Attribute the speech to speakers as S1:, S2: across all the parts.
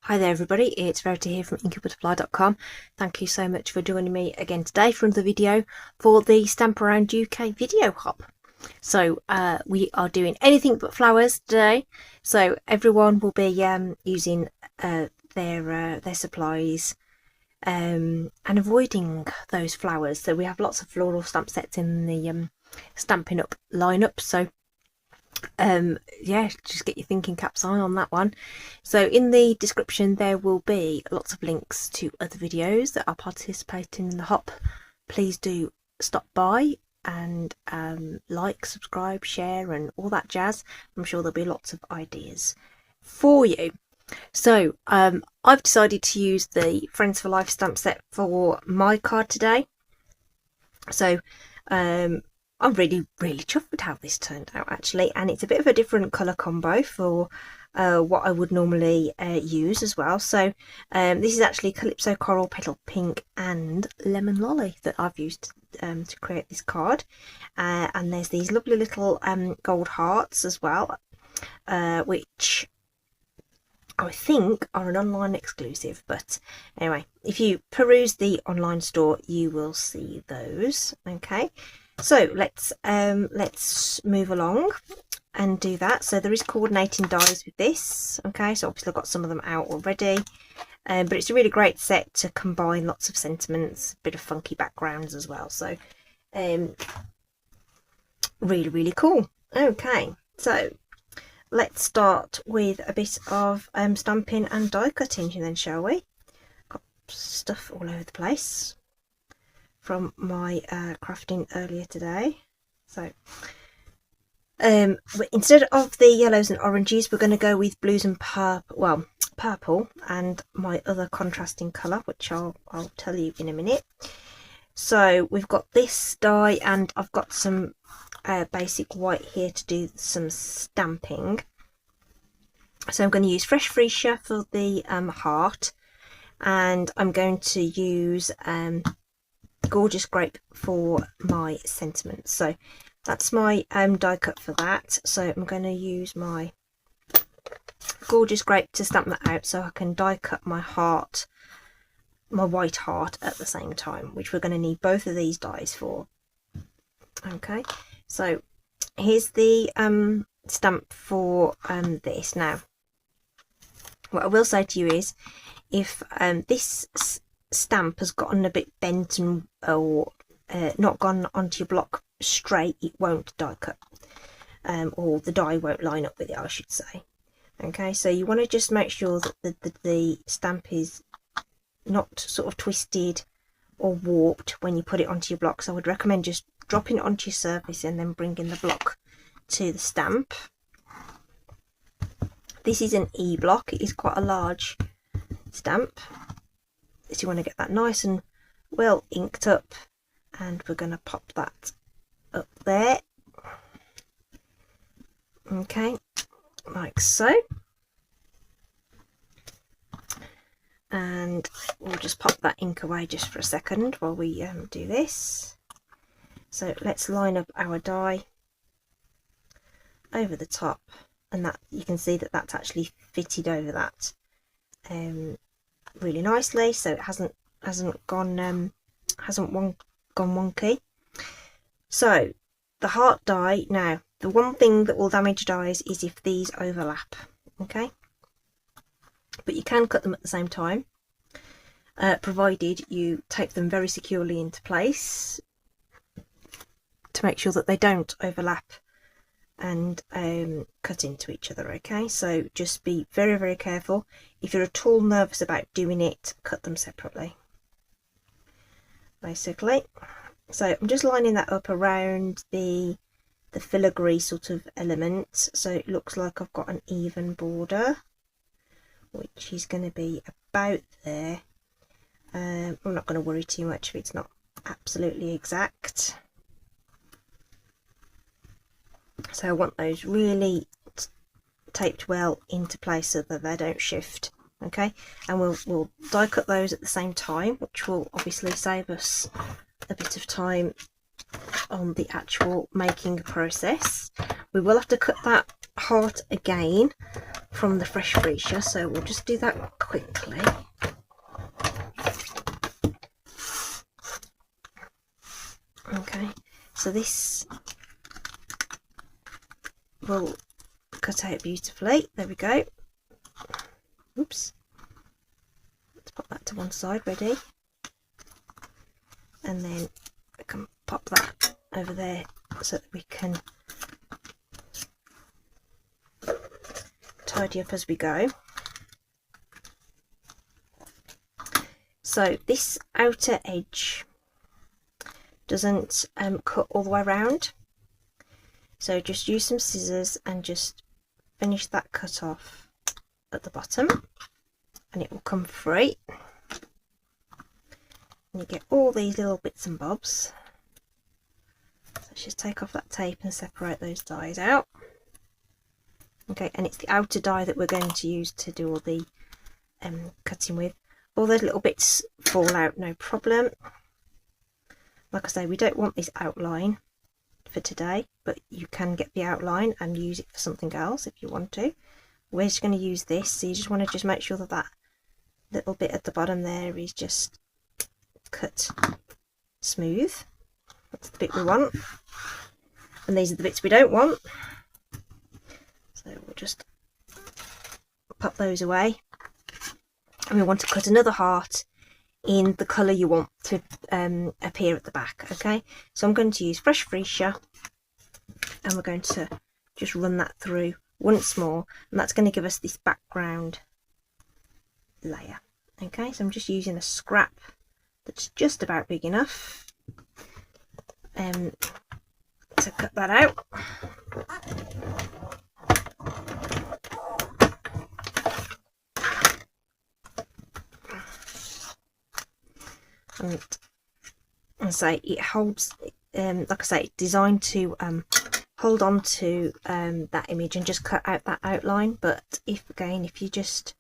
S1: Hi there everybody, it's Verity here from inkybutterfly.com. Thank you so much for joining me again today for another video for the Stamp Around UK video hop. So we are doing anything but flowers today, so everyone will be using their supplies and avoiding those flowers. So we have lots of floral stamp sets in the Stampin' Up lineup, so yeah, just get your thinking caps on that one. So in the description there will be lots of links to other videos that are participating in the hop. Please do stop by and like, subscribe, share and all that jazz. I'm sure there'll be lots of ideas for you. So I've decided to use the Friends for Life stamp set for my card today. So I'm really chuffed with how this turned out actually, and it's a bit of a different colour combo for what I would normally use as well. So this is actually Calypso Coral, Petal Pink and Lemon Lolly that I've used to create this card, and there's these lovely little gold hearts as well, which I think are an online exclusive, but anyway, if you peruse the online store you will see those. Okay, so let's move along and do that. So there is coordinating dies with this. Okay, so obviously I've got some of them out already, but it's a really great set to combine lots of sentiments, a bit of funky backgrounds as well. So really cool. Okay, so let's start with a bit of stamping and die cutting then, shall we? Got stuff all over the place from my crafting earlier today. So instead of the yellows and oranges, we're going to go with blues and purple and my other contrasting colour, which I'll tell you in a minute. So we've got this die and I've got some basic white here to do some stamping. So I'm going to use Fresh Freesia for the heart, and I'm going to use Gorgeous Grape for my sentiments. So that's my die cut for that. So I'm going to use my Gorgeous Grape to stamp that out so I can die cut my heart, my white heart at the same time, which we're going to need both of these dies for. Okay, so here's the stamp for this. Now what I will say to you is, if this stamp has gotten a bit bent and or not gone onto your block straight, it won't die cut, or the die won't line up with it, I should say. Okay, so you want to just make sure that the stamp is not sort of twisted or warped when you put it onto your block. So I would recommend just dropping it onto your surface and then bringing the block to the stamp. This is an E block, it is quite a large stamp, so you want to get that nice and well inked up, and we're going to pop that up there. Okay, like so, and we'll just pop that ink away just for a second while we do this. So let's line up our die over the top, and that you can see that that's actually fitted over that really nicely, so it hasn't gone wonky. So the heart die, now the one thing that will damage dies is if these overlap. Okay, but you can cut them at the same time, provided you tape them very securely into place to make sure that they don't overlap and cut into each other. Okay, so just be very careful. If you're at all nervous about doing it, cut them separately, basically. So I'm just lining that up around the filigree sort of element, so it looks like I've got an even border, which is going to be about there. I'm not going to worry too much if it's not absolutely exact. So I want those really taped well into place so that they don't shift. Okay, and we'll die cut those at the same time, which will obviously save us a bit of time on the actual making process. We will have to cut that heart again from the fresh freezer, so we'll just do that quickly. Okay, so this will cut out beautifully. There we go. Oops. Let's pop that to one side, ready. And then we can pop that over there so that we can tidy up as we go. So this outer edge doesn't cut all the way around, so just use some scissors and just finish that cut off at the bottom and it will come free, and you get all these little bits and bobs. So let's just take off that tape and separate those dies out. Okay, and it's the outer die that we're going to use to do all the cutting with. All those little bits fall out, no problem. Like I say, we don't want this outline for today, but you can get the outline and use it for something else if you want to. We're just going to use this, so you just want to make sure that that little bit at the bottom there is just cut smooth. That's the bit we want, and these are the bits we don't want. So we'll just pop those away, and we want to cut another heart in the colour you want to appear at the back. Okay, so I'm going to use fresh freezer, and we're going to just run that through once more, and that's going to give us this background layer. Okay, so I'm just using a scrap that's just about big enough to cut that out. And say it holds, like I say, it's designed to hold on to that image and just cut out that outline. But if you just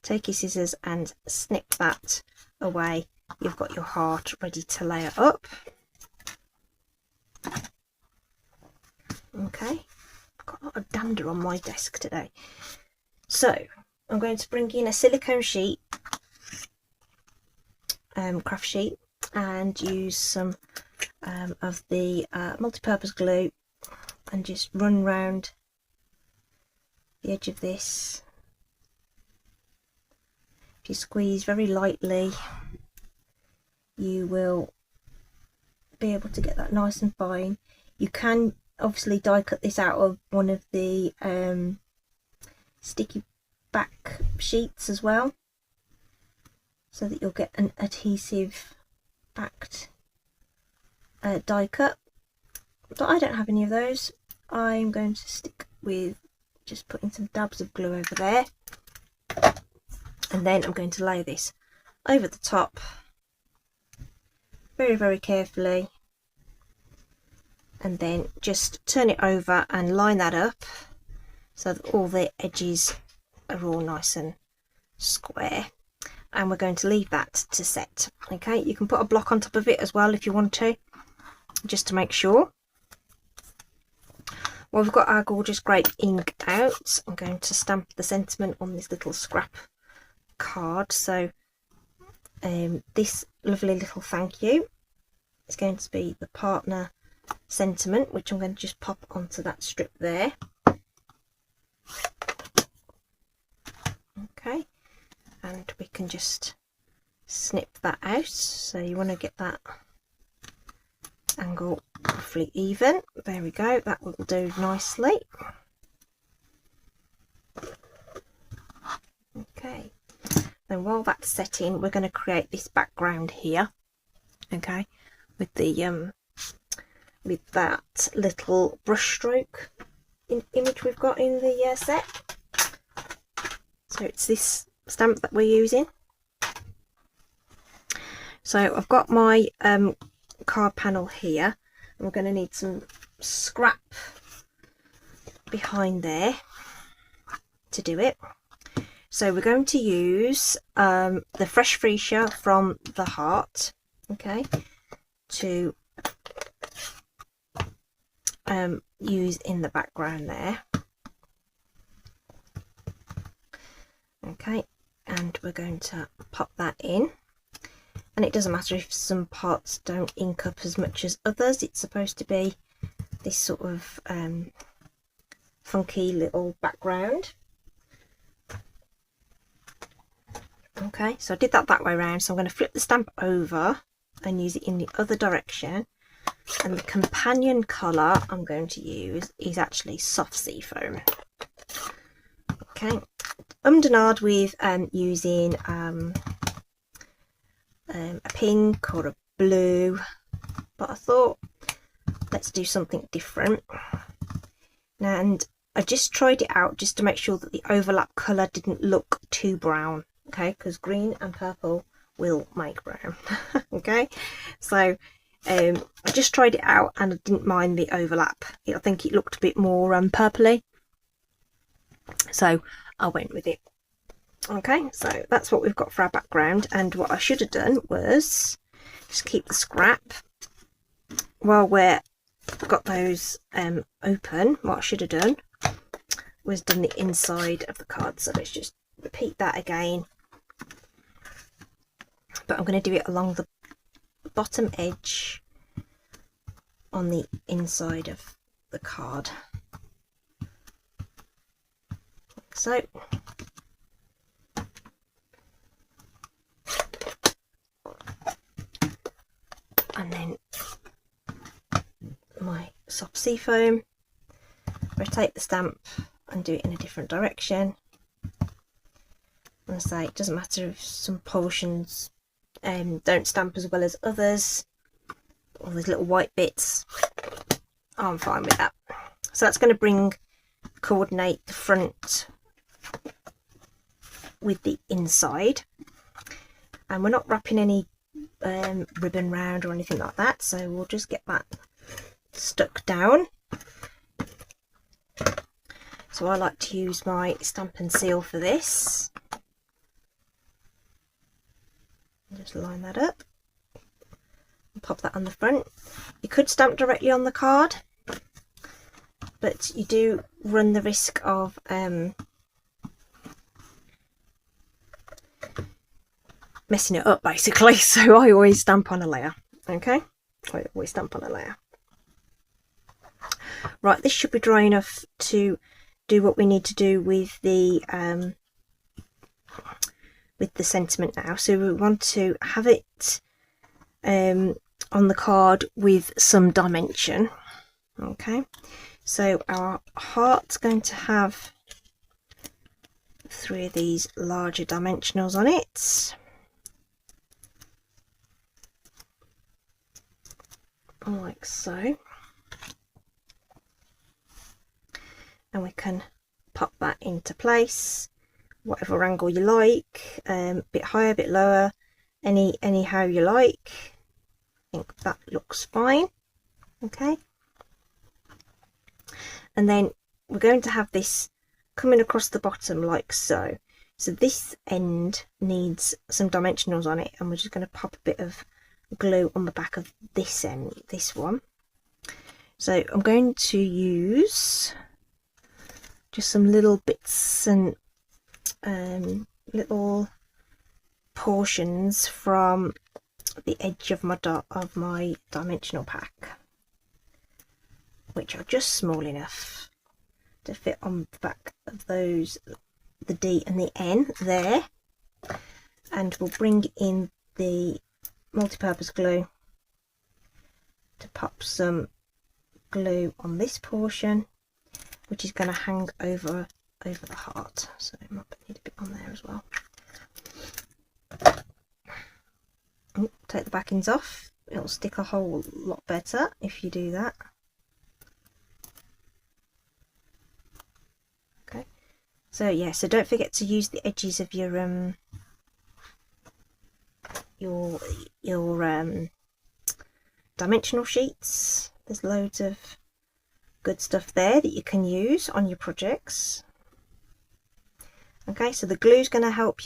S1: take your scissors and snip that away, you've got your heart ready to layer up. Okay, I've got a lot of dander on my desk today, so I'm going to bring in a silicone sheet, craft sheet, and use some of the multi-purpose glue and just run round the edge of this. If you squeeze very lightly, you will be able to get that nice and fine. You can obviously die cut this out of one of the sticky back sheets as well, so that you'll get an adhesive backed die cut, but I don't have any of those. I'm going to stick with just putting some dabs of glue over there, and then I'm going to lay this over the top very, very carefully, and then just turn it over and line that up so that all the edges are all nice and square. And we're going to leave that to set. Okay, you can put a block on top of it as well if you want to, just to make sure. Well, we've got our gorgeous grape ink out. I'm going to stamp the sentiment on this little scrap card. So this lovely little thank you is going to be the partner sentiment, which I'm going to just pop onto that strip there. Okay, and we can just snip that out, so you want to get that angle roughly even. There we go, that will do nicely. Okay, then while that's setting, we're going to create this background here. Okay, with the with that little brush stroke image we've got in the set. So it's this stamp that we're using. So I've got my card panel here, and we're going to need some scrap behind there to do it. So we're going to use the fresh freezer from the heart, okay, to use in the background there. Okay, and we're going to pop that in. And it doesn't matter if some parts don't ink up as much as others. It's supposed to be this sort of funky little background. Okay, so I did that way around, so I'm going to flip the stamp over and use it in the other direction. And the companion colour I'm going to use is actually soft sea foam. Okay, ummed with using a pink or a blue, but I thought let's do something different. And I just tried it out just to make sure that the overlap colour didn't look too brown, okay, because green and purple will make brown. Okay, so I just tried it out and I didn't mind the overlap. I think it looked a bit more purpley, so I went with it. Okay, so that's what we've got for our background, and what I should have done was just keep the scrap while we've got those open. What I should have done was done the inside of the card, so let's just repeat that again, but I'm going to do it along the bottom edge on the inside of the card, like so. And then my soft sea foam, rotate the stamp and do it in a different direction. And I say it doesn't matter if some portions don't stamp as well as others, all those little white bits, I'm fine with that. So that's going to coordinate the front with the inside, and we're not wrapping any ribbon round or anything like that, so we'll just get that stuck down. So I like to use my stamp and seal for this. Just line that up and pop that on the front. You could stamp directly on the card, but you do run the risk of messing it up basically, so I always stamp on a layer. Okay, I always stamp on a layer. Right, this should be dry enough to do what we need to do with the sentiment now. So we want to have it on the card with some dimension. Okay, so our heart's going to have 3 of these larger dimensionals on it, like so, and we can pop that into place whatever angle you like, a bit higher, a bit lower, anyhow you like. I think that looks fine. Okay, and then we're going to have this coming across the bottom like so. So this end needs some dimensionals on it, and we're just going to pop a bit of glue on the back of this end, this one. So I'm going to use just some little bits and little portions from the edge of my dimensional pack, which are just small enough to fit on the back of those, the D and the N there. And we'll bring in the multi-purpose glue to pop some glue on this portion, which is going to hang over the heart, so it might need a bit on there as well. Oh, take the backings off, it'll stick a whole lot better if you do that. Okay, so yeah, so don't forget to use the edges of your dimensional sheets. There's loads of good stuff there that you can use on your projects. Okay, so the glue is going to help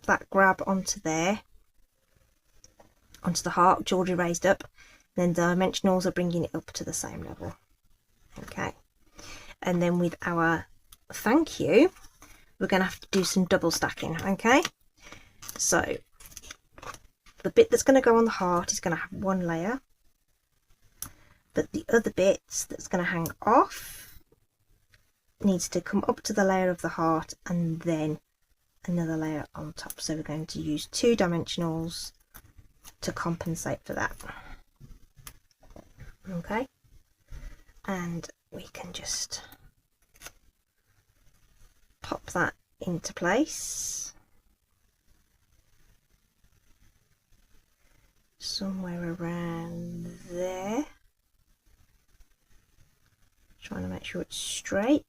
S1: that grab onto there, onto the heart, which already raised up. Then the dimensionals are bringing it up to the same level. Okay, and then with our thank you, we're going to have to do some double stacking. Okay, so the bit that's going to go on the heart is going to have one layer, but the other bits that's going to hang off needs to come up to the layer of the heart and then another layer on top. So we're going to use 2 dimensionals to compensate for that. Okay, and we can just pop that into place somewhere around there, trying to make sure it's straight.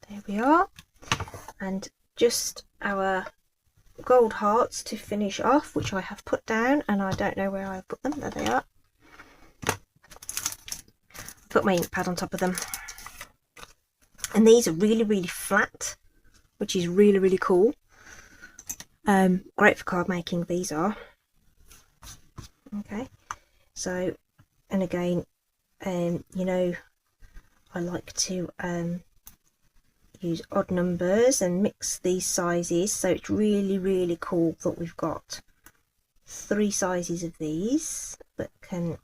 S1: There we are. And just our gold hearts to finish off, which I have put down, and I don't know where I've put them. There they are. Put my ink pad on top of them, and these are really flat, which is really cool. Great for card making, these are. Okay, so, and again, you know, I like to use odd numbers and mix these sizes, so it's really cool that we've got 3 sizes of these that can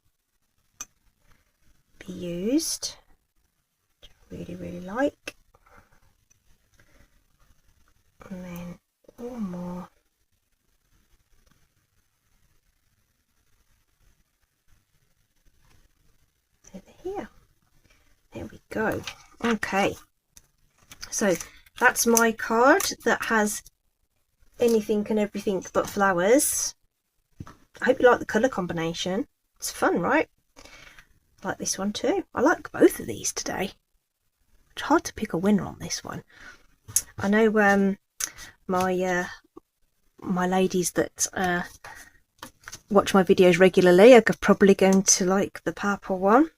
S1: be used, which I really like. And then one more. Over here. There we go. Okay, so that's my card that has anything and everything but flowers. I hope you like the colour combination. It's fun, right? I like this one too. I like both of these today. It's hard to pick a winner on this one. I know my ladies that watch my videos regularly are probably going to like the purple one.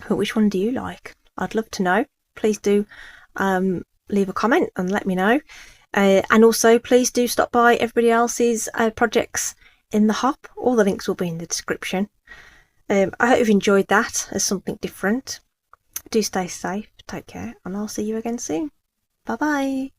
S1: But which one do you like? I'd love to know. Please do leave a comment and let me know. And also please do stop by everybody else's projects in the hop. All the links will be in the description. I hope you've enjoyed that as something different. Do stay safe, take care, and I'll see you again soon. Bye bye.